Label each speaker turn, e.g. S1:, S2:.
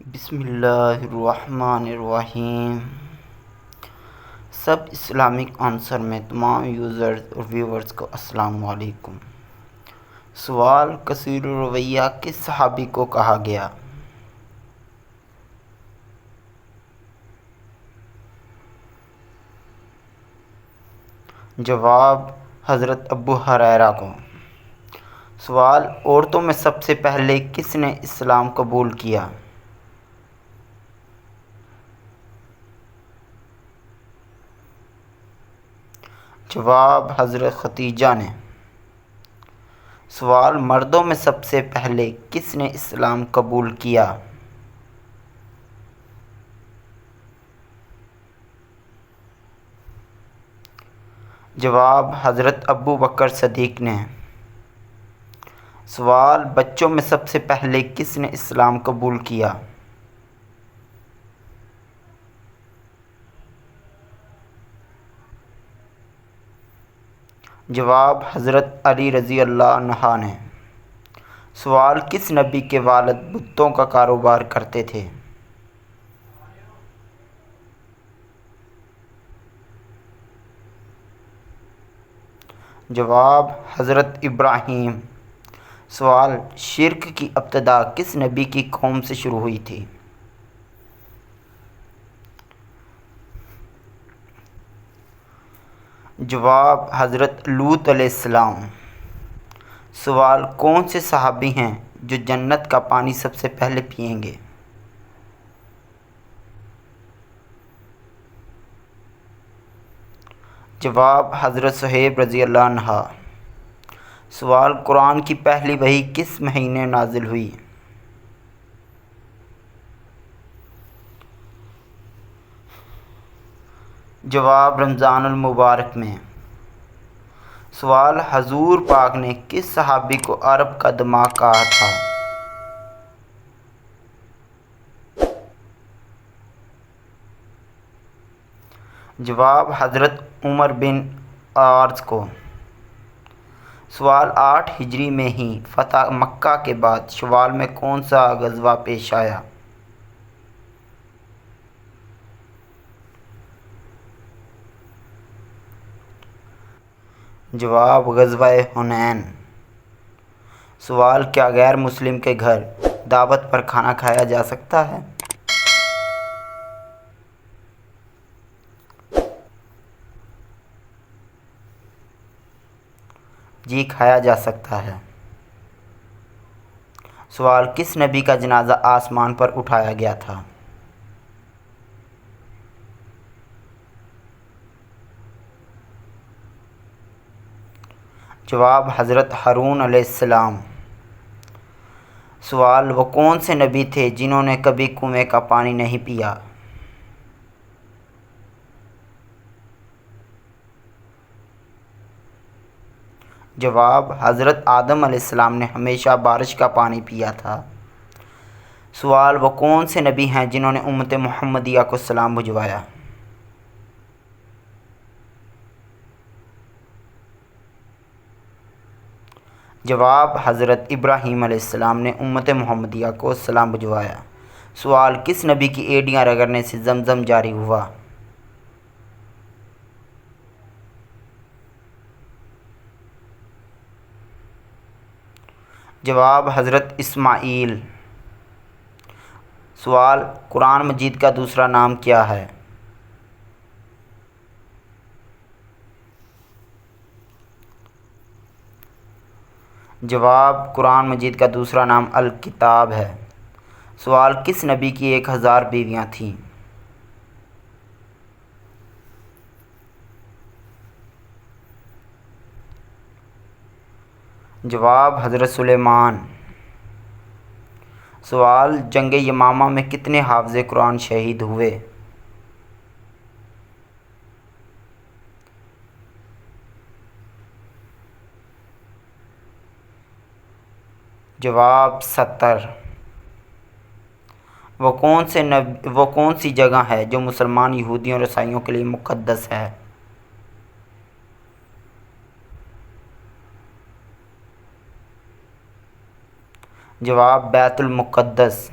S1: بسم اللہ الرحمن الرحیم۔ سب اسلامک آنسر میں تمام یوزرز اور ویورز کو السلام علیکم۔ سوال کثیر الرویہ کس صحابی کو کہا گیا؟ جواب حضرت ابو ہریرہ کو۔ سوال عورتوں میں سب سے پہلے کس نے اسلام قبول کیا؟ جواب حضرت خدیجہ نے۔ سوال مردوں میں سب سے پہلے کس نے اسلام قبول کیا؟ جواب حضرت ابو بکر صدیق نے۔ سوال بچوں میں سب سے پہلے کس نے اسلام قبول کیا؟ جواب حضرت علی رضی اللہ عنہ نے۔ سوال کس نبی کے والد بتوں کا کاروبار کرتے تھے؟ جواب حضرت ابراہیم۔ سوال شرک کی ابتدا کس نبی کی قوم سے شروع ہوئی تھی؟ جواب حضرت لوط علیہ السلام۔ سوال کون سے صحابی ہیں جو جنت کا پانی سب سے پہلے پئیں گے؟ جواب حضرت صہیب رضی اللہ عنہ۔ سوال قرآن کی پہلی وحی کس مہینے نازل ہوئی؟ جواب رمضان المبارک میں۔ سوال حضور پاک نے کس صحابی کو عرب کا دماغ کہا تھا؟ جواب حضرت عمر بن عارض کو۔ سوال 8 ہجری میں ہی فتح مکہ کے بعد شوال میں کون سا غزوہ پیش آیا؟ جواب غزوہ حنین۔ سوال کیا غیر مسلم کے گھر دعوت پر کھانا کھایا جا سکتا ہے؟ جی کھایا جا سکتا ہے۔ سوال کس نبی کا جنازہ آسمان پر اٹھایا گیا تھا؟ جواب حضرت ہارون علیہ السلام۔ سوال وہ کون سے نبی تھے جنہوں نے کبھی کنویں کا پانی نہیں پیا؟ جواب حضرت آدم علیہ السلام نے ہمیشہ بارش کا پانی پیا تھا۔ سوال وہ کون سے نبی ہیں جنہوں نے امت محمدیہ کو سلام بھجوایا؟ جواب حضرت ابراہیم علیہ السلام نے امت محمدیہ کو سلام بھجوایا۔ سوال کس نبی کی ایڑیاں رگڑنے سے زمزم جاری ہوا؟ جواب حضرت اسماعیل۔ سوال قرآن مجید کا دوسرا نام کیا ہے؟ جواب قرآن مجید کا دوسرا نام الکتاب ہے۔ سوال کس نبی کی 1000 بیویاں تھیں؟ جواب حضرت سلیمان۔ سوال جنگ یمامہ میں کتنے حافظ قرآن شہید ہوئے؟ جواب 70۔ وہ کون سی جگہ ہے جو مسلمان یہودیوں اور عیسائیوں کے لیے مقدس ہے؟ جواب بیت المقدس۔